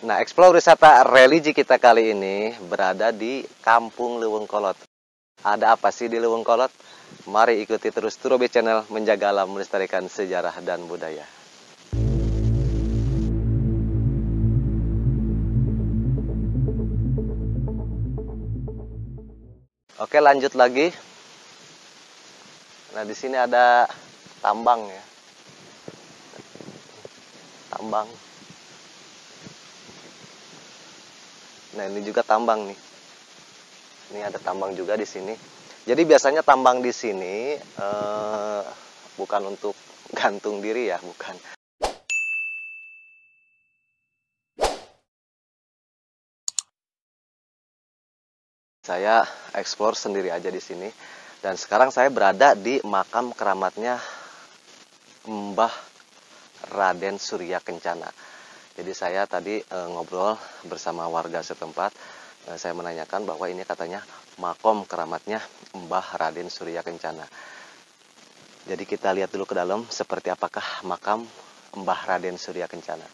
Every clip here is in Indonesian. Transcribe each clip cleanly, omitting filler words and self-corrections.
Nah, explore wisata religi kita kali ini berada di Kampung Leuweung Kolot. Ada apa sih di Leuweung Kolot? Mari ikuti terus Turobi Channel menjaga alam melestarikan sejarah dan budaya. Oke, lanjut lagi. Nah, di sini ada tambang ya. Tambang. Nah, ini juga tambang nih. Ini ada tambang juga di sini. Jadi biasanya tambang di sini bukan untuk gantung diri ya, bukan. Saya explore sendiri aja di sini. Dan sekarang saya berada di makam keramatnya Mbah Raden Surya Kencana. Jadi saya tadi ngobrol bersama warga setempat. Saya menanyakan bahwa ini katanya makom keramatnya Mbah Raden Surya Kencana. Jadi kita lihat dulu ke dalam seperti apakah makam Mbah Raden Surya Kencana.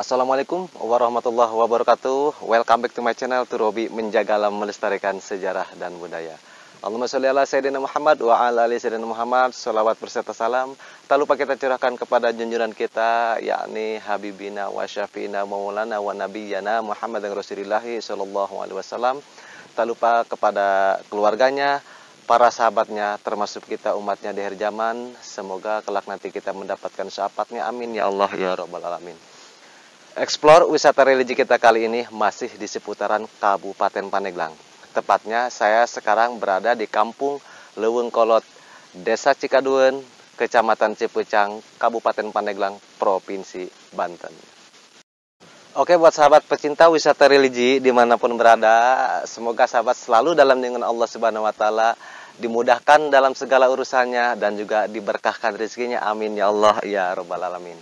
Assalamualaikum warahmatullahi wabarakatuh. Welcome back to my channel Turobi menjaga alam melestarikan sejarah dan budaya. Allahumma sholli ala sayyidina Muhammad wa ala ali sayyidina Muhammad. Shalawat berserta salam tak lupa kita curahkan kepada junjungan kita, yakni Habibina wa Syafiina Maulana wa Nabiyyana Muhammad Rasulullah sallallahu alaihi wasallam. Tak lupa kepada keluarganya, para sahabatnya, termasuk kita umatnya di akhir zaman. Semoga kelak nanti kita mendapatkan syafaatnya. Amin ya Allah ya rabbal alamin. Explore wisata religi kita kali ini masih di seputaran Kabupaten Pandeglang. Tepatnya saya sekarang berada di Kampung Leuweung Kolot, Desa Cikaduen, Kecamatan Cipucang, Kabupaten Pandeglang, Provinsi Banten. Oke, buat sahabat pecinta wisata religi dimanapun berada, semoga sahabat selalu dalam lindungan Allah Subhanahu Wa Taala, dimudahkan dalam segala urusannya dan juga diberkahkan rezekinya. Amin ya Allah ya rabbal alamin.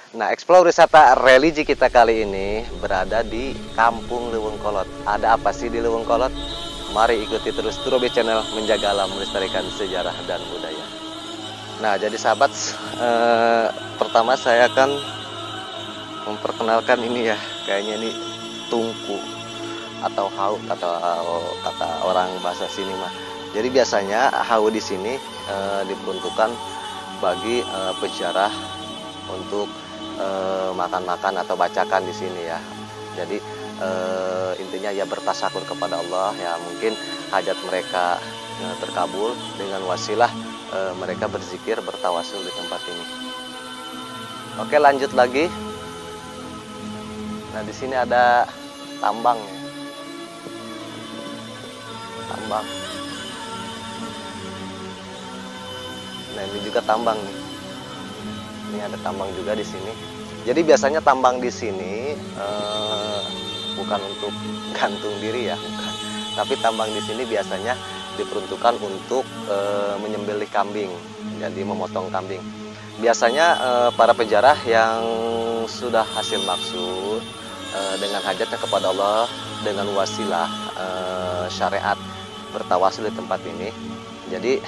Nah, explore wisata religi kita kali ini berada di Kampung Leuweung Kolot. Ada apa sih di Leuweung Kolot? Mari ikuti terus Turobi Channel menjaga alam melestarikan sejarah dan budaya. Nah, jadi sahabat, pertama saya akan memperkenalkan ini ya, kayaknya ini tungku atau hau kata orang bahasa sini mah. Jadi biasanya hau di sini diperuntukkan bagi peziarah untuk makan-makan atau bacakan di sini ya. Jadi intinya ya bertasakur kepada Allah ya, mungkin hajat mereka terkabul dengan wasilah mereka berzikir bertawasul di tempat ini. Oke, lanjut lagi. Nah, di sini ada tambang ya. Tambang. Nah, ini juga tambang nih. Ini ada tambang juga di sini. Jadi biasanya tambang di sini bukan untuk gantung diri ya, bukan. Tapi tambang di sini biasanya diperuntukkan untuk menyembelih kambing, jadi memotong kambing. Biasanya para peziarah yang sudah hasil maksud dengan hajatnya kepada Allah dengan wasilah syariat bertawasul di tempat ini. Jadi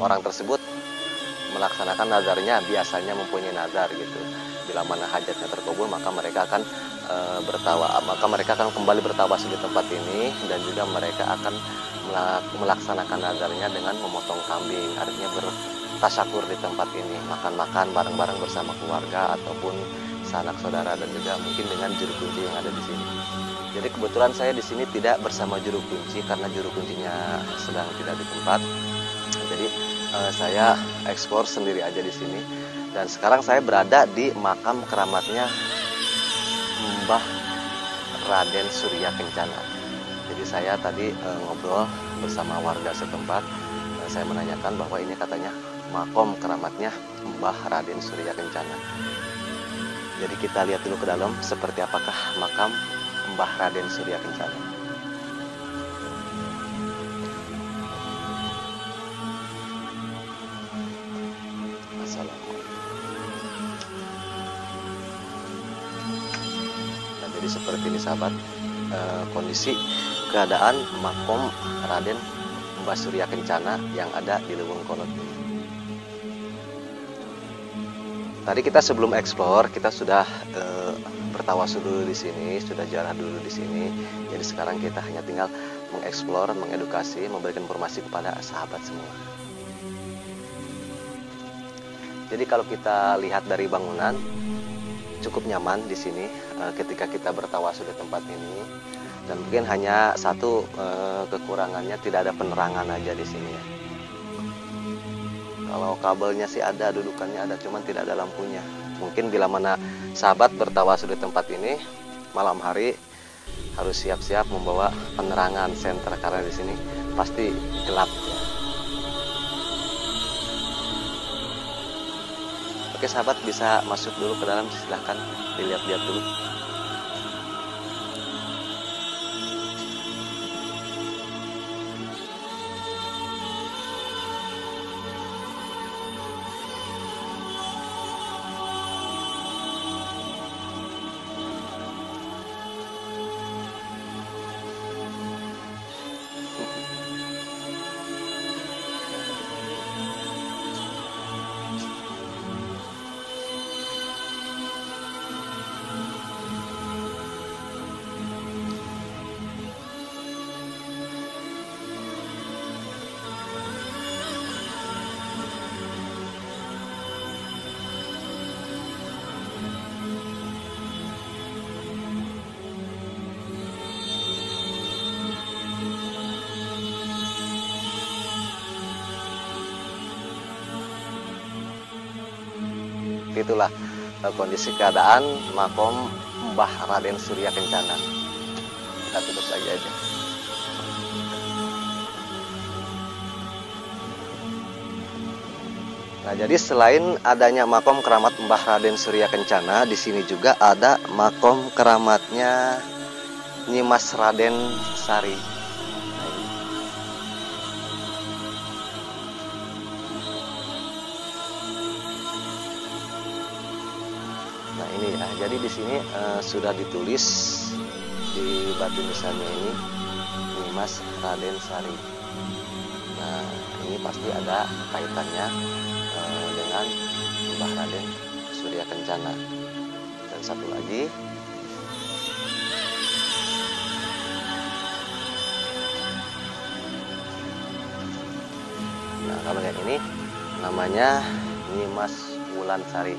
orang tersebut melaksanakan nazarnya, biasanya mempunyai nazar gitu. Bila mana hajatnya terkabul, maka mereka akan mereka akan kembali bertawasul di tempat ini, dan juga mereka akan melaksanakan nazarnya dengan memotong kambing, artinya bertasyakur di tempat ini, makan-makan bareng-bareng bersama keluarga ataupun sanak saudara, dan juga mungkin dengan juru kunci yang ada di sini. Jadi kebetulan saya di sini tidak bersama juru kunci karena juru kuncinya sedang tidak di tempat. Jadi saya eksplor sendiri aja di sini, dan sekarang saya berada di makam keramatnya Mbah Raden Surya Kencana. Jadi saya tadi ngobrol bersama warga setempat, saya menanyakan bahwa ini katanya makom keramatnya Mbah Raden Surya Kencana. Jadi kita lihat dulu ke dalam seperti apakah makam Mbah Raden Surya Kencana. Assalamualaikum. Nah, jadi seperti ini sahabat, kondisi keadaan makom Raden Mbah Surya Kencana yang ada di Leuweung Kolot ini. Tadi kita sebelum eksplor, kita sudah bertawasul dulu di sini, sudah ziarah dulu di sini. Jadi sekarang kita hanya tinggal mengeksplor, mengedukasi, memberikan informasi kepada sahabat semua. Jadi kalau kita lihat dari bangunan, cukup nyaman di sini ketika kita bertawasul di tempat ini. Dan mungkin hanya satu kekurangannya, tidak ada penerangan aja di sini ya. Kalau kabelnya sih ada, dudukannya ada, cuman tidak ada lampunya. Mungkin bila mana sahabat bertawasul di tempat ini malam hari harus siap-siap membawa penerangan senter karena di sini pasti gelap ya. Oke sahabat, bisa masuk dulu ke dalam, silahkan dilihat-lihat dulu. Itulah kondisi keadaan makom Mbah Raden Surya Kencana. Kita tutup lagi aja. Nah, jadi selain adanya makom keramat Mbah Raden Surya Kencana, di sini juga ada makom keramatnya Nyimas Raden Sari. Nah ini ya, jadi di sini sudah ditulis di batu nisannya ini Nyimas Raden Sari. Nah ini pasti ada kaitannya dengan Mbah Raden Surya Kencana. Dan satu lagi, nah kalau yang ini namanya Nyimas Wulan Sari.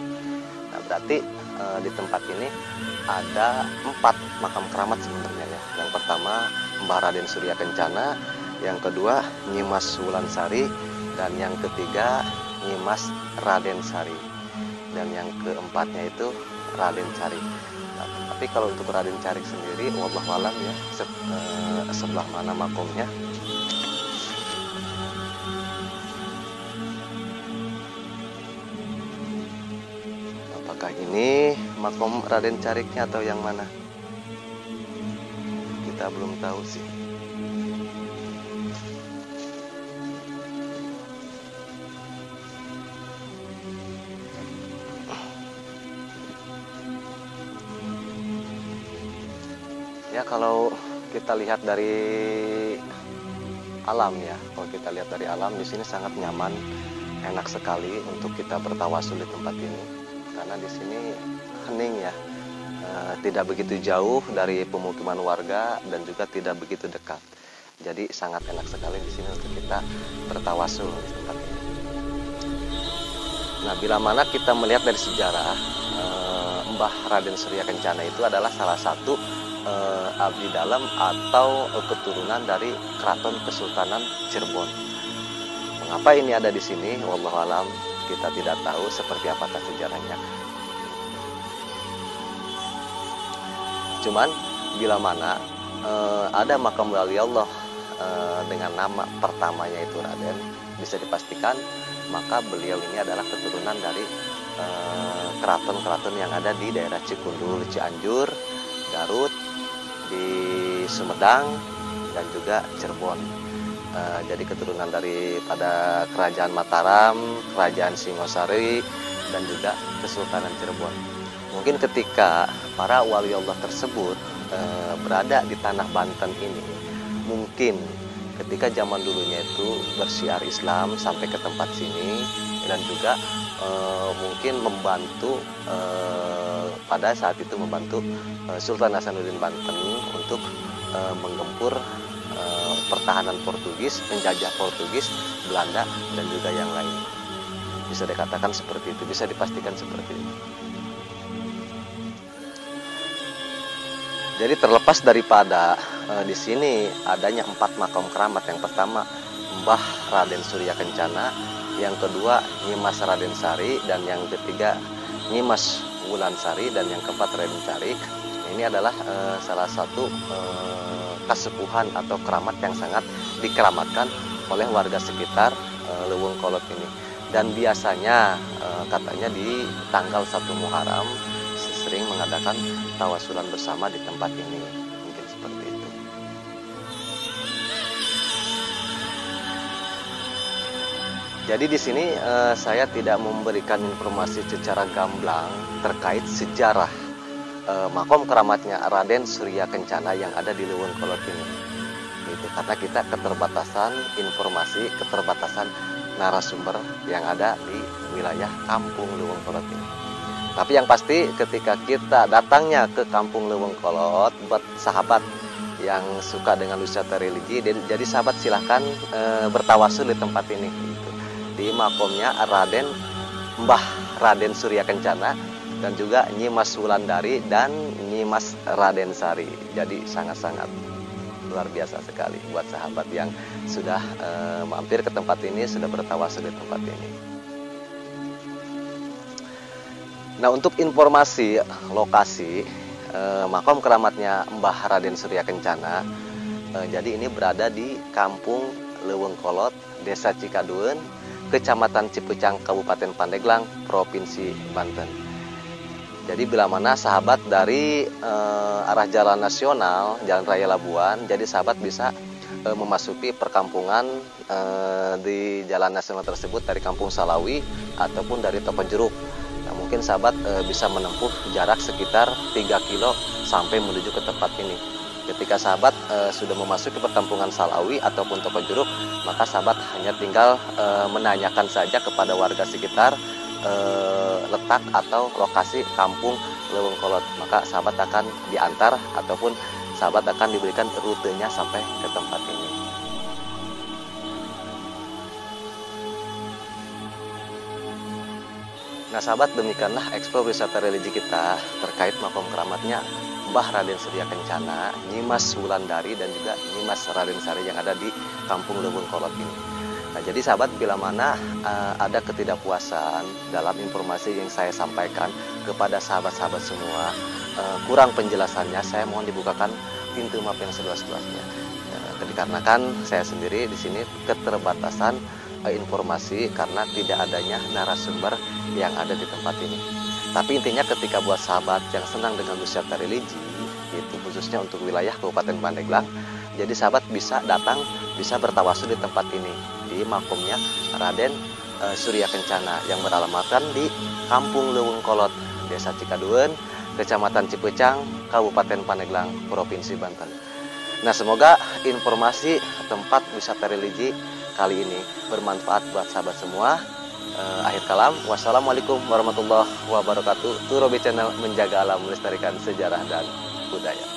Nah berarti di tempat ini ada 4 makam keramat sebenarnya ya. Yang pertama Mbah Raden Surya Kencana, yang kedua Nyimas Wulan Sari, dan yang ketiga Nyimas Raden Sari, dan yang keempatnya itu Raden Sari. Nah, tapi kalau untuk Raden Sari sendiri, wallahu alam ya, sebelah mana makomnya. Apakah ini makom Raden Cariknya atau yang mana? Kita belum tahu sih. Ya kalau kita lihat dari alam ya, kalau kita lihat dari alam di sini sangat nyaman, enak sekali untuk kita bertawasul di tempat ini. Karena di sini hening ya, tidak begitu jauh dari pemukiman warga dan juga tidak begitu dekat. Jadi sangat enak sekali di sini untuk kita bertawasul di tempat ini. Nah, bila mana kita melihat dari sejarah, Mbah Raden Surya Kencana itu adalah salah satu abdi dalam atau keturunan dari Keraton Kesultanan Cirebon. Mengapa ini ada di sini? Wallahu alam, kita tidak tahu seperti apakah sejarahnya. Cuman bila mana ada makam wali Allah dengan nama pertamanya itu Raden, bisa dipastikan maka beliau ini adalah keturunan dari keraton-keraton yang ada di daerah Cikundul, Cianjur, Garut, di Sumedang, dan juga Cirebon. Jadi keturunan daripada Kerajaan Mataram, Kerajaan Singosari, dan juga Kesultanan Cirebon. Mungkin ketika para wali Allah tersebut berada di tanah Banten ini, mungkin ketika zaman dulunya itu bersiar Islam sampai ke tempat sini, dan juga mungkin membantu pada saat itu membantu Sultan Hasanuddin Banten untuk menggempur pertahanan Portugis, penjajah Portugis, Belanda, dan juga yang lain. Bisa dikatakan seperti itu, bisa dipastikan seperti itu. Jadi terlepas daripada di sini adanya 4 makam keramat. Yang pertama Mbah Raden Surya Kencana, yang kedua Nyimas Raden Sari, dan yang ketiga Nyimas Wulan Sari, dan yang keempat Raden Carik. Ini adalah salah satu kasepuhan atau keramat yang sangat dikeramatkan oleh warga sekitar Leuweung Kolot ini. Dan biasanya katanya di tanggal 1 Muharram sering mengadakan tawasulan bersama di tempat ini. Mungkin seperti itu. Jadi di sini saya tidak memberikan informasi secara gamblang terkait sejarah makom keramatnya Raden Surya Kencana yang ada di Leuweung Kolot ini. Gitu. Karena kita keterbatasan informasi, keterbatasan narasumber yang ada di wilayah kampung Leuweung Kolot ini. Tapi yang pasti ketika kita datangnya ke kampung Leuweung Kolot, buat sahabat yang suka dengan wisata religi, jadi sahabat silahkan bertawasul di tempat ini. Gitu. Di makomnya Raden Mbah Raden Surya Kencana, dan juga Nyimas Wulandari dan Nyimas Raden Sari. Jadi sangat-sangat luar biasa sekali buat sahabat yang sudah mampir ke tempat ini, sudah bertawasul di tempat ini. Nah, untuk informasi lokasi makom keramatnya Mbah Raden Surya Kencana, jadi ini berada di kampung Leuweung Kolot, Desa Cikaduen, Kecamatan Cipucang, Kabupaten Pandeglang, Provinsi Banten. Jadi bila mana sahabat dari arah jalan nasional, Jalan Raya Labuan, jadi sahabat bisa memasuki perkampungan di jalan nasional tersebut dari Kampung Salawi ataupun dari Toko Jeruk. Nah, mungkin sahabat bisa menempuh jarak sekitar 3 kilo sampai menuju ke tempat ini. Ketika sahabat sudah memasuki perkampungan Salawi ataupun Toko Jeruk, maka sahabat hanya tinggal menanyakan saja kepada warga sekitar letak atau lokasi kampung Leuweung Kolot, maka sahabat akan diantar ataupun sahabat akan diberikan rutenya sampai ke tempat ini. Nah sahabat, demikianlah eksplor wisata religi kita terkait makom keramatnya Mbah Raden Surya Kencana, Nyimas Wulandari, dan juga Nyimas Raden Sari yang ada di kampung Leuweung Kolot ini. Nah, jadi sahabat, bila mana ada ketidakpuasan dalam informasi yang saya sampaikan kepada sahabat-sahabat semua, kurang penjelasannya, saya mohon dibukakan pintu maaf yang seluas-luasnya. Dikarenakan saya sendiri di sini keterbatasan informasi karena tidak adanya narasumber yang ada di tempat ini. Tapi intinya ketika buat sahabat yang senang dengan wisata religi, itu khususnya untuk wilayah Kabupaten Pandeglang, jadi sahabat bisa datang, bisa bertawasul di tempat ini, di makomnya Raden Surya Kencana yang beralamatkan di Kampung Leuweung Kolot, Desa Cikaduen, Kecamatan Cipucang, Kabupaten Pandeglang, Provinsi Banten. Nah, semoga informasi tempat wisata religi kali ini bermanfaat buat sahabat semua. Akhir kalam, wassalamualaikum warahmatullahi wabarakatuh. Turobi Channel menjaga alam, melestarikan sejarah dan budaya.